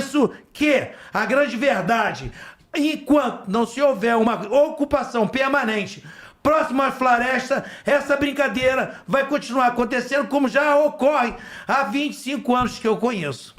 isso que a grande verdade, enquanto não se houver uma ocupação permanente próximo à floresta, essa brincadeira vai continuar acontecendo como já ocorre há 25 anos que eu conheço.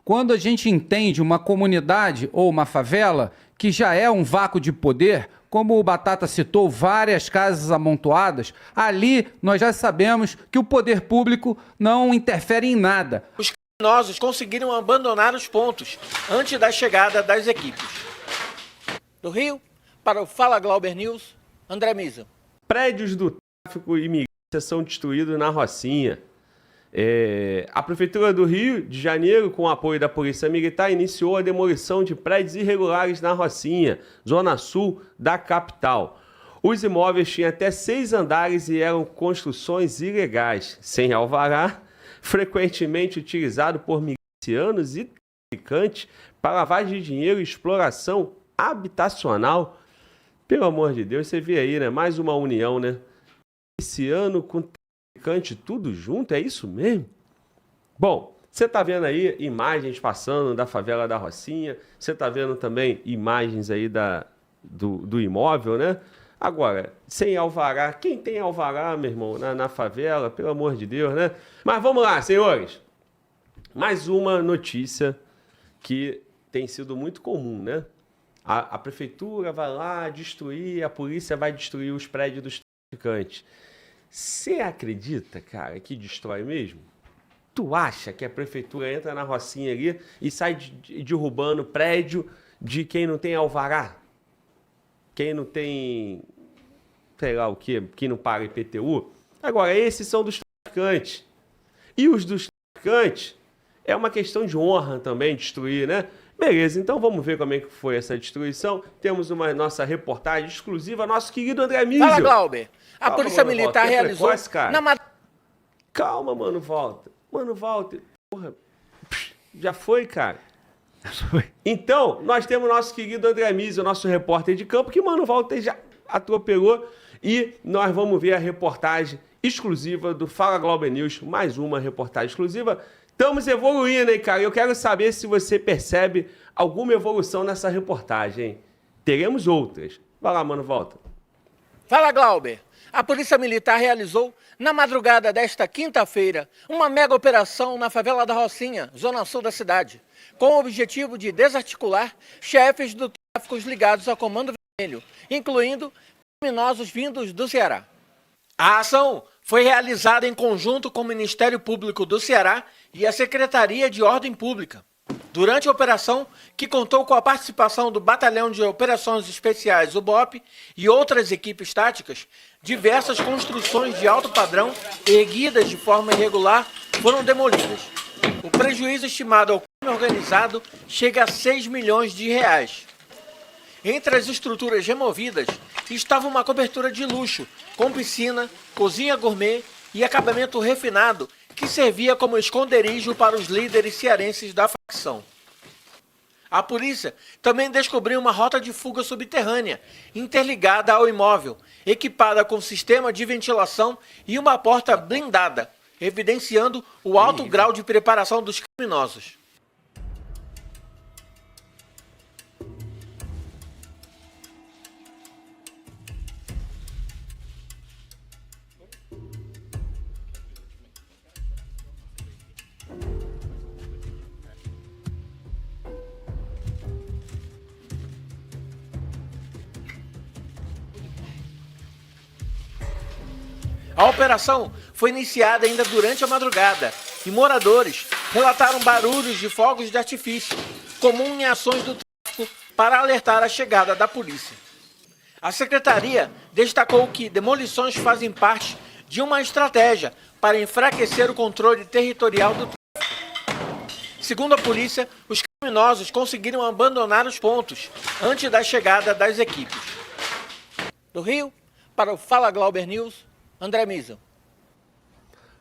Quando a gente entende uma comunidade ou uma favela que já é um vácuo de poder, como o Batata citou, várias casas amontoadas, ali nós já sabemos que o poder público não interfere em nada. Os criminosos conseguiram abandonar os pontos antes da chegada das equipes. Do Rio, para o Fala Glauber News, André Misa. Prédios do tráfico e milícia são destruídos na Rocinha. A Prefeitura do Rio de Janeiro, com o apoio da Polícia Militar, iniciou a demolição de prédios irregulares na Rocinha, zona sul da capital. Os imóveis tinham até 6 andares e eram construções ilegais, sem alvará, frequentemente utilizado por milicianos e traficantes para lavagem de dinheiro e exploração habitacional. Pelo amor de Deus, você vê aí, né? Mais uma união, né? Miliciano com traficante, tudo junto, é isso mesmo? Bom, você tá vendo aí imagens passando da favela da Rocinha, você tá vendo também imagens aí do imóvel, né? Agora, sem alvará, quem tem alvará, meu irmão, na favela, pelo amor de Deus, né? Mas vamos lá, senhores. Mais uma notícia que tem sido muito comum, né? A prefeitura vai lá destruir, a polícia vai destruir os prédios dos traficantes. Você acredita, cara, que destrói mesmo? Tu acha que a prefeitura entra na Rocinha ali e sai derrubando prédio de quem não tem alvará? Quem não tem, sei lá o quê, quem não paga IPTU? Agora, esses são dos traficantes. E os dos traficantes é uma questão de honra também, destruir, né? Beleza, então vamos ver como é que foi essa destruição. Temos uma nossa reportagem exclusiva, nosso querido André Mísio. Fala, Glauber. A Polícia Militar realizou... Calma, Mano Walter. Mano Walter, porra, já foi, cara. Já foi. Então, nós temos o nosso querido André Mísio, nosso repórter de campo, que Mano Walter já atropelou. E nós vamos ver a reportagem exclusiva do Fala Glauber News. Mais uma reportagem exclusiva. Estamos evoluindo, hein, cara? Eu quero saber se você percebe alguma evolução nessa reportagem, hein? Teremos outras. Vai lá, Mano, volta. Fala, Glauber. A Polícia Militar realizou, na madrugada desta quinta-feira, uma mega operação na favela da Rocinha, zona sul da cidade, com o objetivo de desarticular chefes do tráfico ligados ao Comando Vermelho, incluindo criminosos vindos do Ceará. A ação foi realizada em conjunto com o Ministério Público do Ceará e a Secretaria de Ordem Pública. Durante a operação, que contou com a participação do Batalhão de Operações Especiais, o BOP, e outras equipes táticas, diversas construções de alto padrão, erguidas de forma irregular, foram demolidas. O prejuízo estimado ao crime organizado chega a 6 milhões de reais. Entre as estruturas removidas estava uma cobertura de luxo, com piscina, cozinha gourmet e acabamento refinado, que servia como esconderijo para os líderes cearenses da facção. A polícia também descobriu uma rota de fuga subterrânea, interligada ao imóvel, equipada com sistema de ventilação e uma porta blindada, evidenciando o alto grau de preparação dos criminosos. A operação foi iniciada ainda durante a madrugada e moradores relataram barulhos de fogos de artifício, comum em ações do tráfico, para alertar a chegada da polícia. A secretaria destacou que demolições fazem parte de uma estratégia para enfraquecer o controle territorial do tráfico. Segundo a polícia, os criminosos conseguiram abandonar os pontos antes da chegada das equipes. Do Rio, para o Fala Glauber News, André Misa.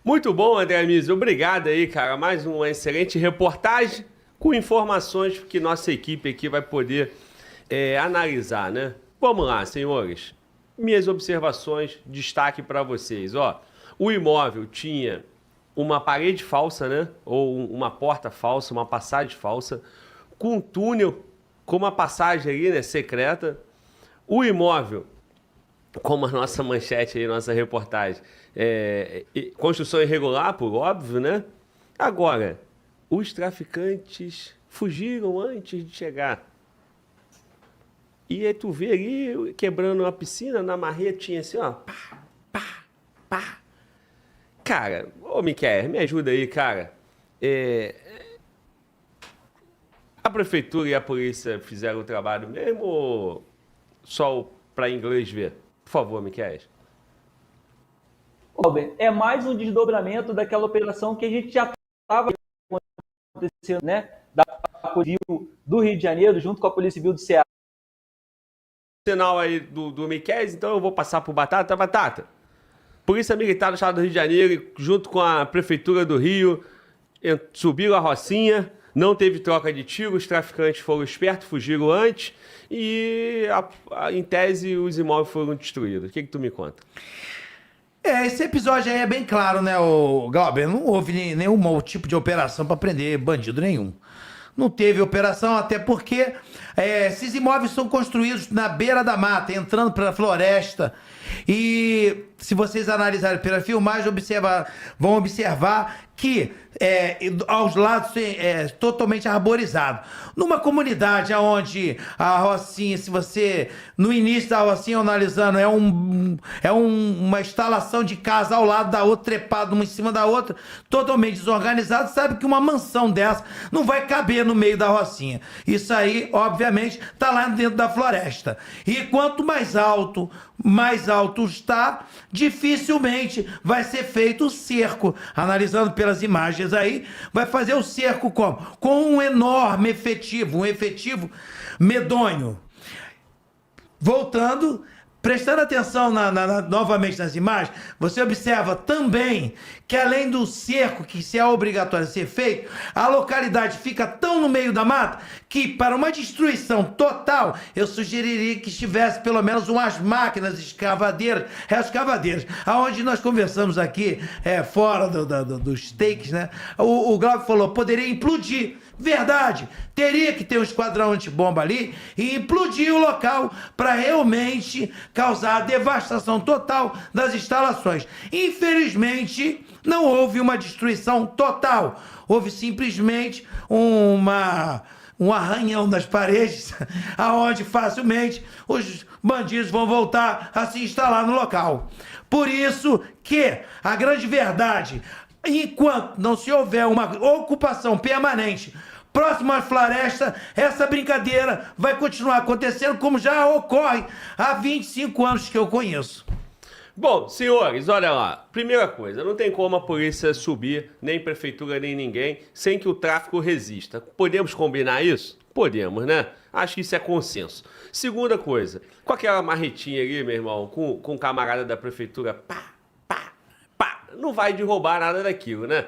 Muito bom, André Misa. Obrigado aí, cara. Mais uma excelente reportagem com informações que nossa equipe aqui vai poder analisar, né? Vamos lá, senhores. Minhas observações, destaque para vocês. Ó, o imóvel tinha uma parede falsa, né? Ou uma porta falsa, uma passagem falsa. com um túnel, com uma passagem ali, né, secreta. O imóvel, como a nossa manchete aí, nossa reportagem, construção irregular, por óbvio, né? Agora, os traficantes fugiram antes de chegar. E aí tu vê ali, quebrando uma piscina, na marretinha assim, ó, pá, pá, pá. Cara, ô Miquel, me ajuda aí, cara. A prefeitura e a polícia fizeram o trabalho mesmo ou só para inglês ver? Por favor, Miquel. Albert, é mais um desdobramento daquela operação que a gente já estava acontecendo, né? Da Polícia Civil do Rio de Janeiro, junto com a Polícia Civil do Ceará. Sinal aí do Miquel, então eu vou passar pro Batata. Batata, Polícia Militar do Estado do Rio de Janeiro, junto com a Prefeitura do Rio, subiram a Rocinha, não teve troca de tiro, os traficantes foram espertos, fugiram antes e, em tese, os imóveis foram destruídos. O que tu me conta? Esse episódio aí é bem claro, né, o Glauber? Não houve nenhum tipo de operação para prender bandido nenhum. Não teve operação, até porque esses imóveis são construídos na beira da mata, entrando para a floresta. E se vocês analisarem pela filmagem, vão observar que aos lados é totalmente arborizado. Numa comunidade onde a Rocinha, se você, no início da Rocinha, analisando, uma instalação de casa ao lado da outra, trepada uma em cima da outra, totalmente desorganizado, sabe que uma mansão dessa não vai caber no meio da Rocinha. Isso aí, obviamente, está lá dentro da floresta. E quanto mais alto está, dificilmente vai ser feito o cerco. Analisando pelas imagens aí, vai fazer o cerco como? Com um enorme efetivo, um efetivo medonho. Voltando, prestando atenção novamente nas imagens, você observa também que além do cerco, que se é obrigatório ser feito, a localidade fica tão no meio da mata que para uma destruição total, eu sugeriria que estivesse pelo menos umas máquinas escavadeiras, aonde nós conversamos aqui, fora dos takes, né? O Glauber falou, poderia implodir. Verdade, teria que ter um esquadrão antibomba ali e implodir o local para realmente causar a devastação total das instalações. Infelizmente, não houve uma destruição total, houve simplesmente um arranhão das paredes, aonde facilmente os bandidos vão voltar a se instalar no local. Por isso que a grande verdade, enquanto não se houver uma ocupação permanente próximo à floresta, essa brincadeira vai continuar acontecendo como já ocorre há 25 anos que eu conheço. Bom, senhores, olha lá. Primeira coisa, não tem como a polícia subir, nem prefeitura, nem ninguém, sem que o tráfico resista. Podemos combinar isso? Podemos, né? Acho que isso é consenso. Segunda coisa, com aquela marretinha ali, meu irmão, com o camarada da prefeitura, pá, não vai derrubar nada daquilo, né?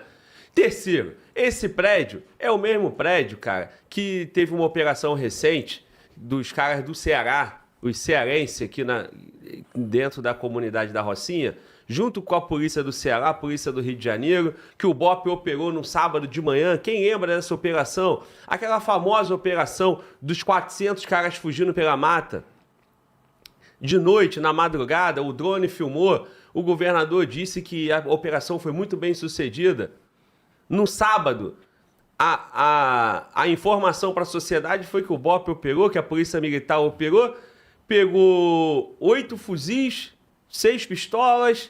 Terceiro, esse prédio é o mesmo prédio, cara, que teve uma operação recente dos caras do Ceará, os cearenses aqui dentro da comunidade da Rocinha, junto com a polícia do Ceará, a polícia do Rio de Janeiro, que o BOPE operou no sábado de manhã. Quem lembra dessa operação? Aquela famosa operação dos 400 caras fugindo pela mata. De noite, na madrugada, o drone filmou, o governador disse que a operação foi muito bem sucedida. No sábado, a informação para a sociedade foi que o BOPE operou, que a Polícia Militar operou, pegou 8 fuzis, 6 pistolas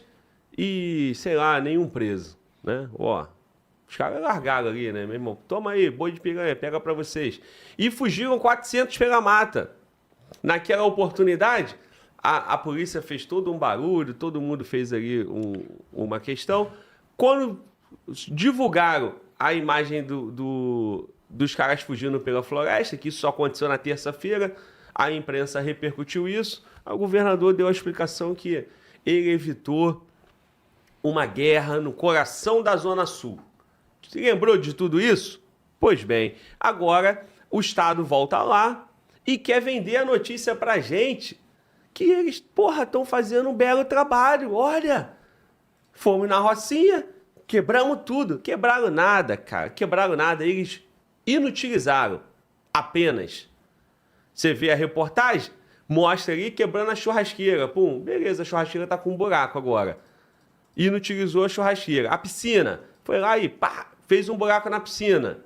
e, sei lá, nenhum preso, né? Ó, os caras largaram ali, né, meu irmão? Toma aí, boi de piranha, pega para vocês. E fugiram 400 pela mata. Naquela oportunidade, a polícia fez todo um barulho, todo mundo fez ali uma questão. Quando divulgaram a imagem dos caras fugindo pela floresta, que isso só aconteceu na terça-feira, a imprensa repercutiu isso, o governador deu a explicação que ele evitou uma guerra no coração da Zona Sul. Você lembrou de tudo isso? Pois bem, agora o Estado volta lá e quer vender a notícia pra gente que eles, estão fazendo um belo trabalho. Olha, fomos na Rocinha, quebramos tudo. Quebraram nada, cara. Quebraram nada. Eles inutilizaram apenas. Você vê a reportagem, mostra ali quebrando a churrasqueira. Pum, beleza, a churrasqueira tá com um buraco agora. E inutilizou a churrasqueira. A piscina, foi lá e pá, fez um buraco na piscina.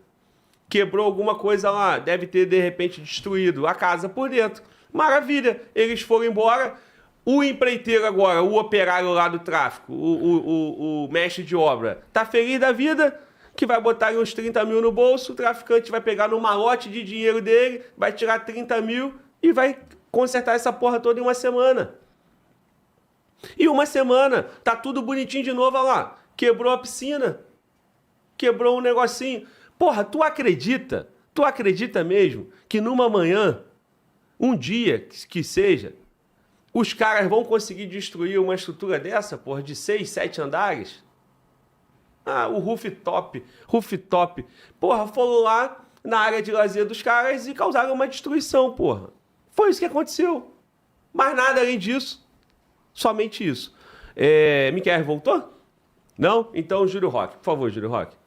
Quebrou alguma coisa lá, deve ter de repente destruído a casa por dentro. Maravilha, eles foram embora. O empreiteiro agora, o operário lá do tráfico, o mestre de obra, tá feliz da vida, que vai botar uns 30 mil no bolso, o traficante vai pegar no malote de dinheiro dele, vai tirar 30 mil e vai consertar essa porra toda em uma semana. E uma semana, tá tudo bonitinho de novo, olha lá, quebrou a piscina, quebrou um negocinho. Porra, tu acredita mesmo que numa manhã, um dia que seja, os caras vão conseguir destruir uma estrutura dessa, porra, de 6, 7 andares? Ah, o rooftop. Porra, foram lá na área de lazer dos caras e causaram uma destruição, porra. Foi isso que aconteceu. Mais nada além disso. Somente isso. Miquel voltou? Não? Então, Júlio Roque. Por favor, Júlio Roque.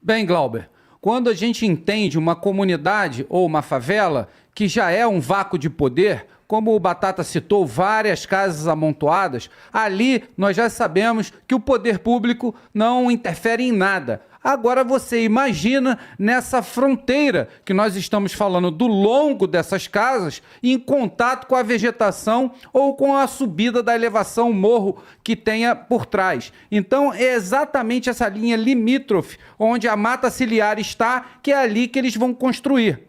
Bem, Glauber, quando a gente entende uma comunidade ou uma favela que já é um vácuo de poder, como o Batata citou, várias casas amontoadas, ali nós já sabemos que o poder público não interfere em nada. Agora você imagina nessa fronteira que nós estamos falando do longo dessas casas, em contato com a vegetação ou com a subida da elevação, morro que tenha por trás. Então é exatamente essa linha limítrofe onde a mata ciliar está, que é ali que eles vão construir.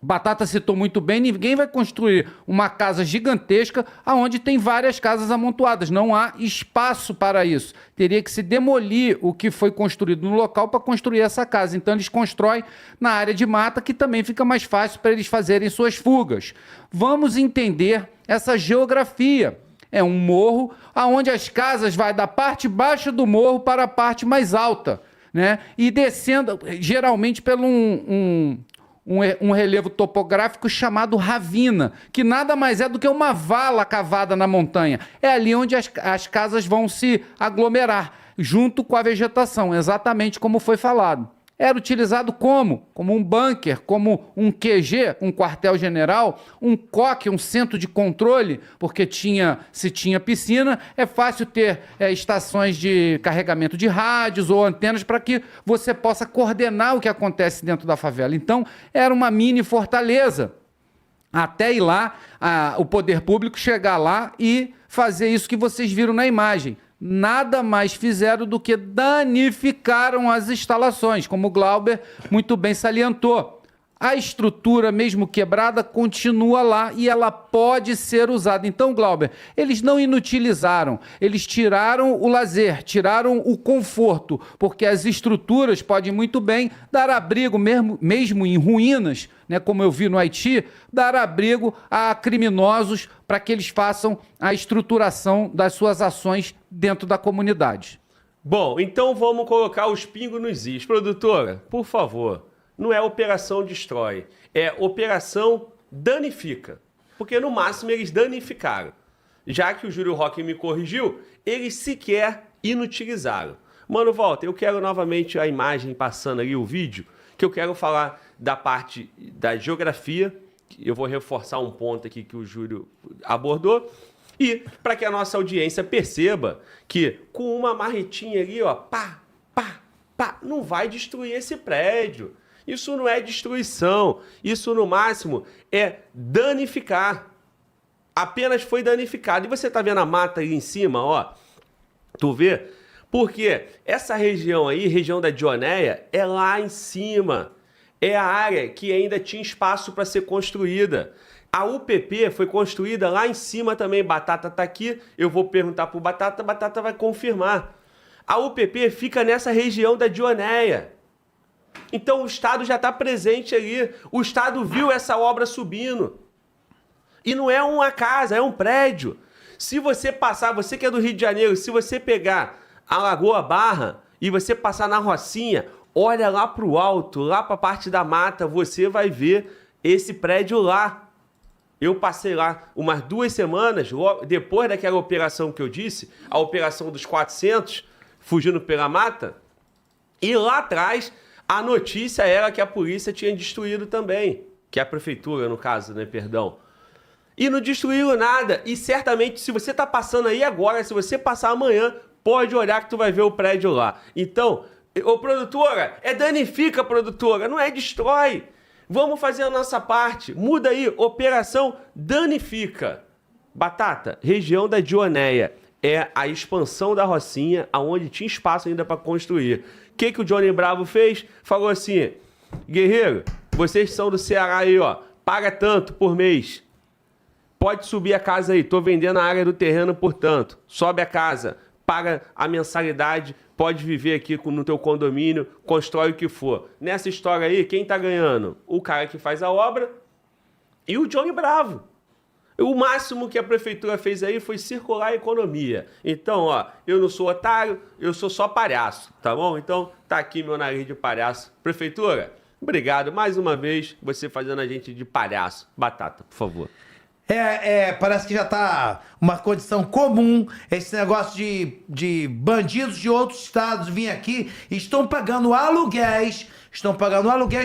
Batata citou muito bem, ninguém vai construir uma casa gigantesca onde tem várias casas amontoadas. Não há espaço para isso. Teria que se demolir o que foi construído no local para construir essa casa. Então eles constroem na área de mata, que também fica mais fácil para eles fazerem suas fugas. Vamos entender essa geografia. É um morro onde as casas vão da parte baixa do morro para a parte mais alta, né? E descendo, geralmente, pelo um relevo topográfico chamado ravina, que nada mais é do que uma vala cavada na montanha. É ali onde as casas vão se aglomerar, junto com a vegetação, exatamente como foi falado. Era utilizado como um bunker, como um QG, um quartel-general, um coque, um centro de controle, porque se tinha piscina, é fácil ter estações de carregamento de rádios ou antenas para que você possa coordenar o que acontece dentro da favela. Então, era uma mini fortaleza. Até ir lá, o poder público chegar lá e fazer isso que vocês viram na imagem. Nada mais fizeram do que danificaram as instalações, como o Glauber muito bem salientou. A estrutura, mesmo quebrada, continua lá e ela pode ser usada. Então, Glauber, eles não inutilizaram, eles tiraram o lazer, tiraram o conforto, porque as estruturas podem muito bem dar abrigo, mesmo em ruínas, né, como eu vi no Haiti, dar abrigo a criminosos para que eles façam a estruturação das suas ações dentro da comunidade. Bom, então vamos colocar os pingos nos is. Produtora, por favor. Não é operação destrói, é operação danifica. Porque no máximo eles danificaram. Já que o Júlio Roque me corrigiu, eles sequer inutilizaram. Mano, volta, eu quero novamente a imagem passando ali, o vídeo, que eu quero falar da parte da geografia. Eu vou reforçar um ponto aqui que o Júlio abordou. E para que a nossa audiência perceba que com uma marretinha ali, ó, pá, não vai destruir esse prédio. Isso não é destruição, isso no máximo é danificar. Apenas foi danificado. E você tá vendo a mata aí em cima, ó? Tu vê? Porque essa região aí, região da Dionéia, é lá em cima. É a área que ainda tinha espaço para ser construída. A UPP foi construída lá em cima também. Batata tá aqui, eu vou perguntar pro Batata, Batata vai confirmar. A UPP fica nessa região da Dionéia. Então o Estado já está presente ali. O Estado viu essa obra subindo. E não é uma casa, é um prédio. Se você passar, você que é do Rio de Janeiro, se você pegar a Lagoa Barra e você passar na Rocinha, olha lá para o alto, lá para a parte da mata, você vai ver esse prédio lá. Eu passei lá umas 2 semanas, depois daquela operação que eu disse, a operação dos 400, fugindo pela mata, e lá atrás A notícia era que a polícia tinha destruído também, que a prefeitura, no caso, né, perdão. E não destruíram nada. E certamente, se você tá passando aí agora, se você passar amanhã, pode olhar que tu vai ver o prédio lá. Então, ô produtora, danifica a produtora, não é destrói. Vamos fazer a nossa parte. Muda aí, operação danifica. Batata, região da Dionéia. É a expansão da Rocinha, aonde tinha espaço ainda para construir. O que o Johnny Bravo fez? Falou assim, guerreiro, vocês são do Ceará aí, ó, paga tanto por mês. Pode subir a casa aí, tô vendendo a área do terreno por tanto. Sobe a casa, paga a mensalidade, pode viver aqui no teu condomínio, constrói o que for. Nessa história aí, quem tá ganhando? O cara que faz a obra e o Johnny Bravo. O máximo que a prefeitura fez aí foi circular a economia. Então, ó, eu não sou otário, eu sou só palhaço, tá bom? Então, tá aqui meu nariz de palhaço. Prefeitura, obrigado mais uma vez, você fazendo a gente de palhaço. Batata, por favor. Parece que já tá uma condição comum esse negócio de bandidos de outros estados vir aqui e estão pagando aluguéis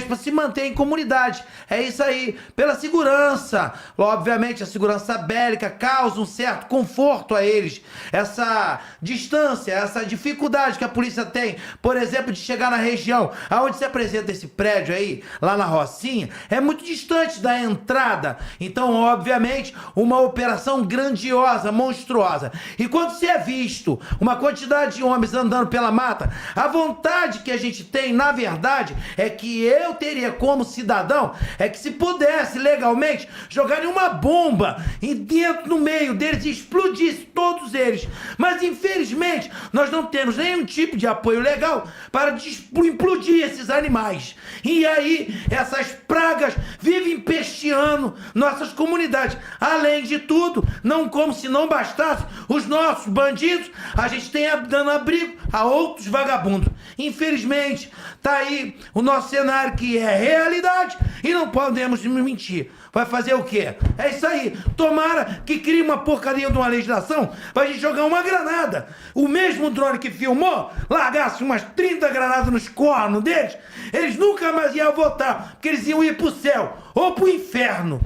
para se manter em comunidade. É isso aí, pela segurança. Obviamente, a segurança bélica causa um certo conforto a eles. Essa distância, essa dificuldade que a polícia tem, por exemplo, de chegar na região aonde se apresenta esse prédio aí, lá na Rocinha, é muito distante da entrada. Então, obviamente, uma operação grandiosa, monstruosa. E quando se é visto uma quantidade de homens andando pela mata, a vontade que a gente tem, na verdade, é que eu teria como cidadão, é que se pudesse legalmente jogar uma bomba dentro no meio deles e explodisse todos eles. Mas infelizmente nós não temos nenhum tipo de apoio legal para implodir esses animais. E aí essas pragas vivem pesteando nossas comunidades. Além de tudo, não como se não bastasse os nossos bandidos, a gente tem dando abrigo a outros vagabundos. Infelizmente, tá aí o nosso cenário que é realidade e não podemos mentir. Vai fazer o quê? É isso aí. Tomara que crie uma porcaria de uma legislação pra gente jogar uma granada. O mesmo drone que filmou largasse umas 30 granadas nos cornos deles, eles nunca mais iam voltar, porque eles iam ir pro céu ou pro inferno.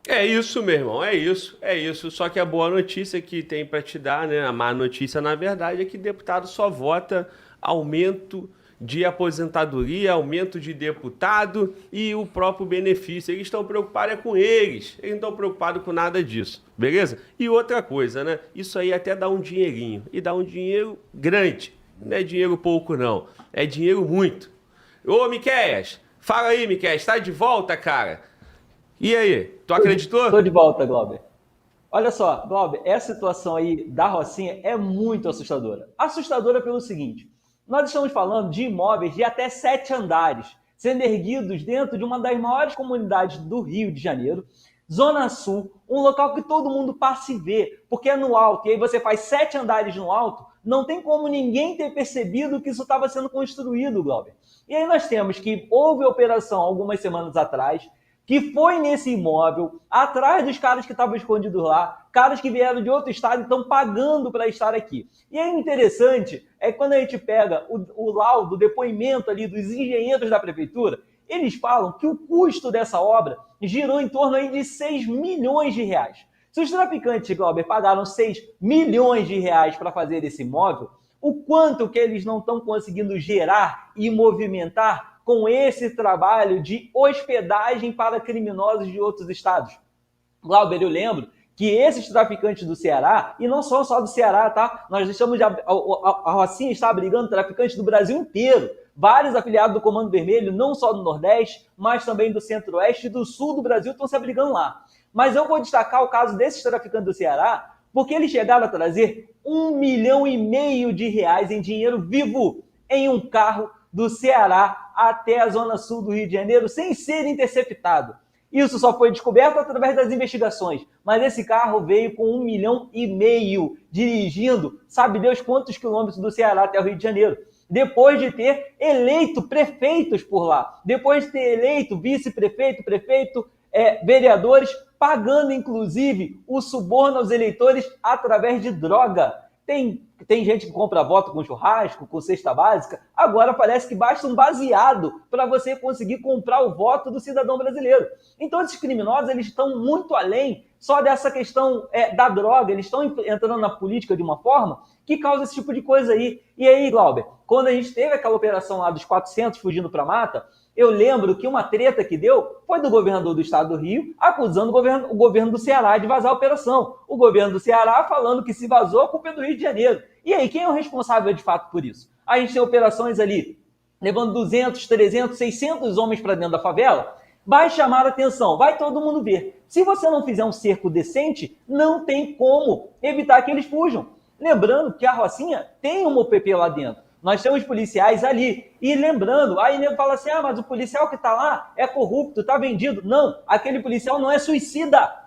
É isso, meu irmão, é isso. Só que a boa notícia que tem pra te dar, né? A má notícia, na verdade, é que deputado só vota aumento de aposentadoria, aumento de deputado e o próprio benefício. Eles estão preocupados com eles não estão preocupados com nada disso, beleza? E outra coisa, né? Isso aí até dá um dinheirinho, e dá um dinheiro grande, não é dinheiro pouco não, é dinheiro muito. Ô, Miqueias, fala aí, Miqueias, tá de volta, cara? E aí, tu acreditou? Tô de volta, Glauber. Olha só, Glauber, essa situação aí da Rocinha é muito assustadora. Assustadora pelo seguinte: nós estamos falando de imóveis de até 7 andares, sendo erguidos dentro de uma das maiores comunidades do Rio de Janeiro, Zona Sul, um local que todo mundo passa e vê, porque é no alto, e aí você faz 7 andares no alto, não tem como ninguém ter percebido que isso estava sendo construído, Glauber. E aí nós temos que houve operação algumas semanas atrás, que foi nesse imóvel, atrás dos caras que estavam escondidos lá, caras que vieram de outro estado e estão pagando para estar aqui. E é interessante, quando a gente pega o laudo, o depoimento ali dos engenheiros da prefeitura, eles falam que o custo dessa obra girou em torno aí de 6 milhões de reais. Se os traficantes, Glauber, pagaram 6 milhões de reais para fazer esse imóvel, o quanto que eles não estão conseguindo gerar e movimentar com esse trabalho de hospedagem para criminosos de outros estados. Glauber, eu lembro que esses traficantes do Ceará, e não só do Ceará, tá? Nós estamos a Rocinha está abrigando traficantes do Brasil inteiro. Vários afiliados do Comando Vermelho, não só do Nordeste, mas também do Centro-Oeste e do Sul do Brasil estão se abrigando lá. Mas eu vou destacar o caso desses traficantes do Ceará, porque eles chegaram a trazer 1,5 milhão de reais em dinheiro vivo em um carro do Ceará até a Zona Sul do Rio de Janeiro, sem ser interceptado. Isso só foi descoberto através das investigações, mas esse carro veio com 1,5 milhão, dirigindo, sabe Deus quantos quilômetros do Ceará até o Rio de Janeiro, depois de ter eleito prefeitos por lá, depois de ter eleito vice-prefeito, prefeito, vereadores, pagando inclusive o suborno aos eleitores através de droga. Tem Tem gente que compra voto com churrasco, com cesta básica. Agora parece que basta um baseado para você conseguir comprar o voto do cidadão brasileiro. Então esses criminosos, eles estão muito além só dessa questão da droga. Eles estão entrando na política de uma forma que causa esse tipo de coisa aí. E aí, Glauber, quando a gente teve aquela operação lá dos 400 fugindo para a mata, eu lembro que uma treta que deu foi do governador do estado do Rio acusando o governo do Ceará de vazar a operação. O governo do Ceará falando que se vazou, a culpa é do Rio de Janeiro. E aí, quem é o responsável de fato por isso? A gente tem operações ali levando 200, 300, 600 homens para dentro da favela. Vai chamar a atenção, vai todo mundo ver. Se você não fizer um cerco decente, não tem como evitar que eles fujam. Lembrando que a Rocinha tem uma OPP lá dentro. Nós temos policiais ali. E lembrando, aí ele fala assim, mas o policial que está lá é corrupto, está vendido. Não, aquele policial não é suicida.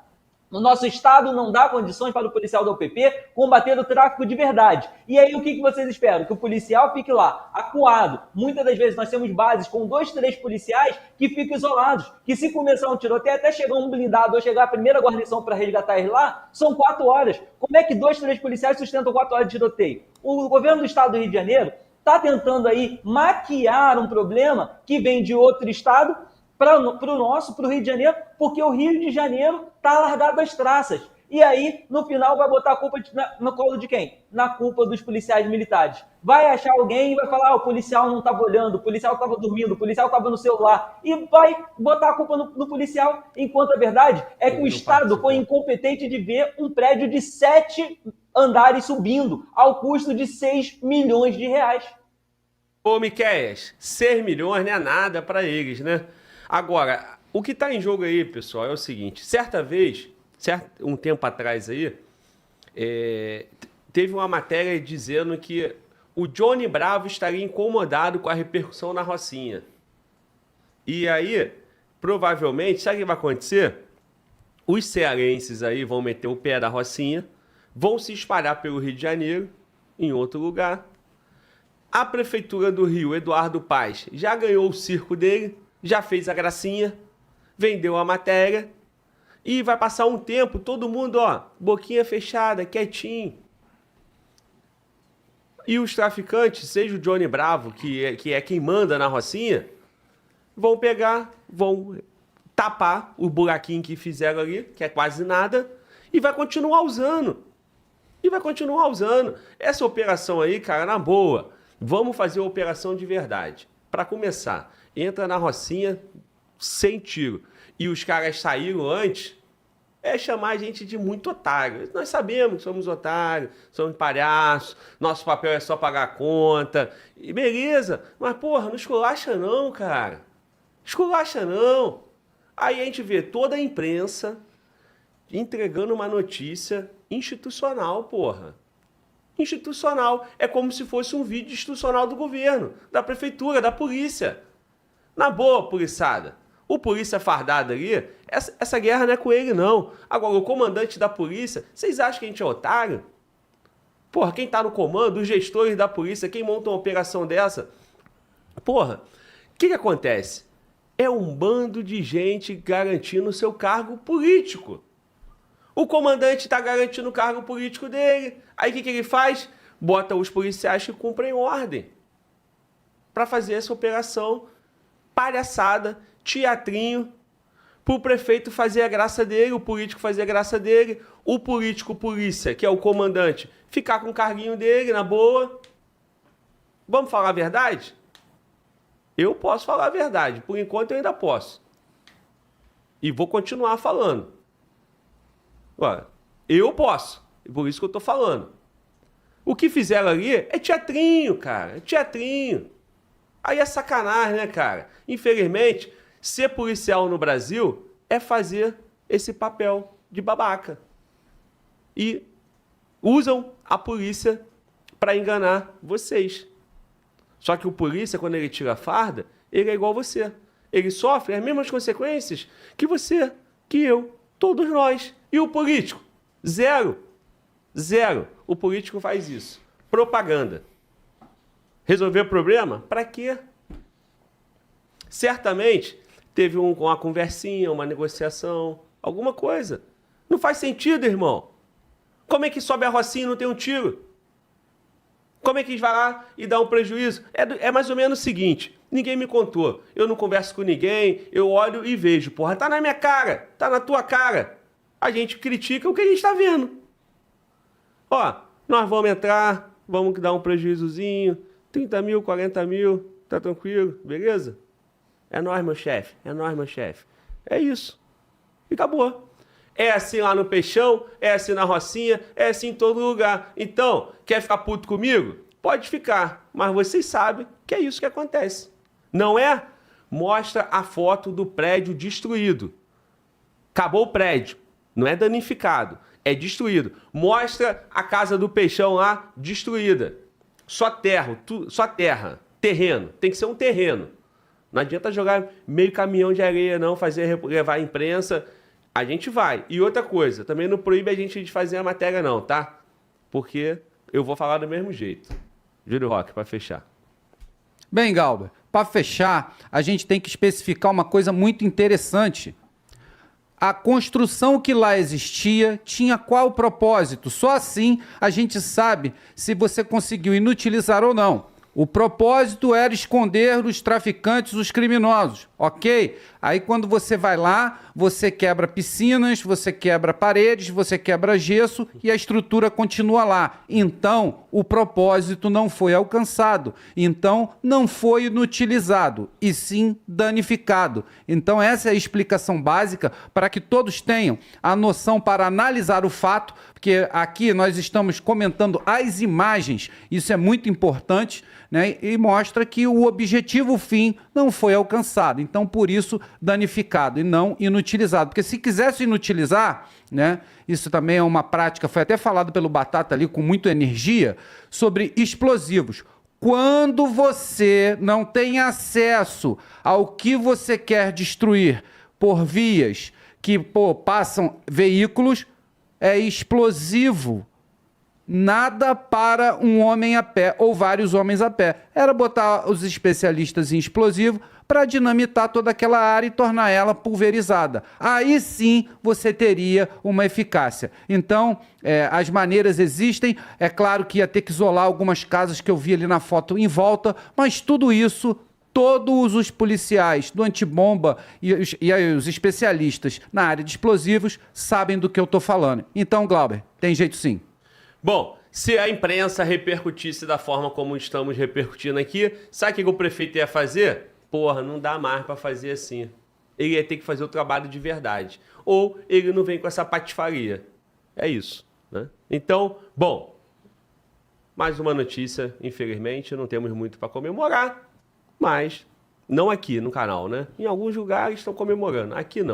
No nosso estado não dá condições para o policial da OPP combater o tráfico de verdade. E aí o que vocês esperam? Que o policial fique lá, acuado. Muitas das vezes nós temos bases com 2, 3 policiais que ficam isolados. Que se começar um tiroteio, até chegar um blindado ou chegar a primeira guarnição para resgatar eles lá, são 4 horas. Como é que 2, 3 policiais sustentam 4 horas de tiroteio? O governo do estado do Rio de Janeiro está tentando aí maquiar um problema que vem de outro estado para o nosso, para o Rio de Janeiro, porque o Rio de Janeiro está largado das traças. E aí, no final, vai botar a culpa no colo de quem? Na culpa dos policiais militares. Vai achar alguém e vai falar, o policial não estava olhando, o policial estava dormindo, o policial estava no celular. E vai botar a culpa no policial, enquanto a verdade é que o Estado foi incompetente de ver um prédio de 7 andares subindo, ao custo de 6 milhões de reais. Ô, Miqueias, 6 milhões não é nada para eles, né? Agora, o que está em jogo aí, pessoal, é o seguinte. Certa vez, um tempo atrás aí, teve uma matéria dizendo que o Johnny Bravo estaria incomodado com a repercussão na Rocinha. E aí, provavelmente, sabe o que vai acontecer? Os cearenses aí vão meter o pé da Rocinha, vão se espalhar pelo Rio de Janeiro, em outro lugar. A Prefeitura do Rio, Eduardo Paes, já ganhou o circo dele, já fez a gracinha, vendeu a matéria e vai passar um tempo, todo mundo, boquinha fechada, quietinho. E os traficantes, seja o Johnny Bravo, que é quem manda na Rocinha, vão tapar o buraquinho que fizeram ali, que é quase nada, e vai continuar usando. Essa operação aí, cara, na boa, vamos fazer uma operação de verdade. Para começar, entra na Rocinha sem tiro. E os caras saíram antes, chamar a gente de muito otário. Nós sabemos que somos otários, somos palhaços, nosso papel é só pagar a conta. E beleza, mas porra, não esculacha não, cara. Esculacha não. Aí a gente vê toda a imprensa entregando uma notícia institucional, porra. Institucional. É como se fosse um vídeo institucional do governo, da prefeitura, da polícia. Na boa, poliçada. O polícia fardado ali, essa guerra não é com ele, não. Agora, o comandante da polícia, vocês acham que a gente é otário? Porra, quem tá no comando, os gestores da polícia, quem monta uma operação dessa? Porra, o que acontece? É um bando de gente garantindo o seu cargo político. O comandante está garantindo o cargo político dele. Aí o que ele faz? Bota os policiais que cumprem ordem para fazer essa operação palhaçada, teatrinho, para o prefeito fazer a graça dele, o político fazer a graça dele, o político polícia, que é o comandante, ficar com o carguinho dele, na boa. Vamos falar a verdade? Eu posso falar a verdade. Por enquanto eu ainda posso. E vou continuar falando. Agora, eu posso. Por isso que eu tô falando. O que fizeram ali é teatrinho, cara. É teatrinho. Aí é sacanagem, né, cara? Infelizmente, ser policial no Brasil é fazer esse papel de babaca. E usam a polícia para enganar vocês. Só que o polícia, quando ele tira a farda, ele é igual a você. Ele sofre as mesmas consequências que você, que eu, todos nós. E o político? Zero. Zero. O político faz isso. Propaganda. Resolver o problema? Para quê? Certamente teve uma conversinha, uma negociação, alguma coisa. Não faz sentido, irmão. Como é que sobe a Rocinha e não tem um tiro? Como é que a gente vai lá e dá um prejuízo? É mais ou menos o seguinte, ninguém me contou, eu não converso com ninguém, eu olho e vejo, porra, tá na minha cara, tá na tua cara. A gente critica o que a gente tá vendo. Ó, nós vamos entrar, vamos dar um prejuízozinho, 30 mil, 40 mil, tá tranquilo, beleza? É nóis, meu chefe, é nóis, meu chefe. É isso. E acabou. É assim lá no Peixão, é assim na Rocinha, é assim em todo lugar. Então, quer ficar puto comigo? Pode ficar, mas vocês sabem que é isso que acontece. Não é? Mostra a foto do prédio destruído. Acabou o prédio, não é danificado, é destruído. Mostra a casa do Peixão lá destruída. Só terra, terreno, tem que ser um terreno. Não adianta jogar meio caminhão de areia não, levar a imprensa. A gente vai. E outra coisa, também não proíbe a gente de fazer a matéria não, tá? Porque eu vou falar do mesmo jeito. Júlio Roque, para fechar. Bem, Galber, para fechar, a gente tem que especificar uma coisa muito interessante. A construção que lá existia tinha qual propósito? Só assim a gente sabe se você conseguiu inutilizar ou não. O propósito era esconder os traficantes, os criminosos, ok? Aí quando você vai lá, você quebra piscinas, você quebra paredes, você quebra gesso e a estrutura continua lá. Então, o propósito não foi alcançado. Então, não foi inutilizado, e sim danificado. Então, essa é a explicação básica para que todos tenham a noção para analisar o fato, porque aqui nós estamos comentando as imagens, isso é muito importante, né? E mostra que o objetivo fim não foi alcançado. Então, por isso, danificado e não inutilizado. Porque se quisesse inutilizar, né? Isso também é uma prática, foi até falado pelo Batata ali com muita energia, sobre explosivos. Quando você não tem acesso ao que você quer destruir por vias que passam veículos, é explosivo. Nada para um homem a pé ou vários homens a pé. Era botar os especialistas em explosivo para dinamitar toda aquela área e tornar ela pulverizada. Aí sim você teria uma eficácia. Então, as maneiras existem. É claro que ia ter que isolar algumas casas que eu vi ali na foto em volta, mas tudo isso, todos os policiais do antibomba e os especialistas na área de explosivos sabem do que eu estou falando. Então, Glauber, tem jeito sim. Bom, se a imprensa repercutisse da forma como estamos repercutindo aqui, sabe o que o prefeito ia fazer? Porra, não dá mais para fazer assim. Ele ia ter que fazer o trabalho de verdade. Ou ele não vem com essa patifaria. É isso, né? Então, bom, mais uma notícia, infelizmente, não temos muito para comemorar, mas não aqui no canal, né? Em alguns lugares estão comemorando, aqui não.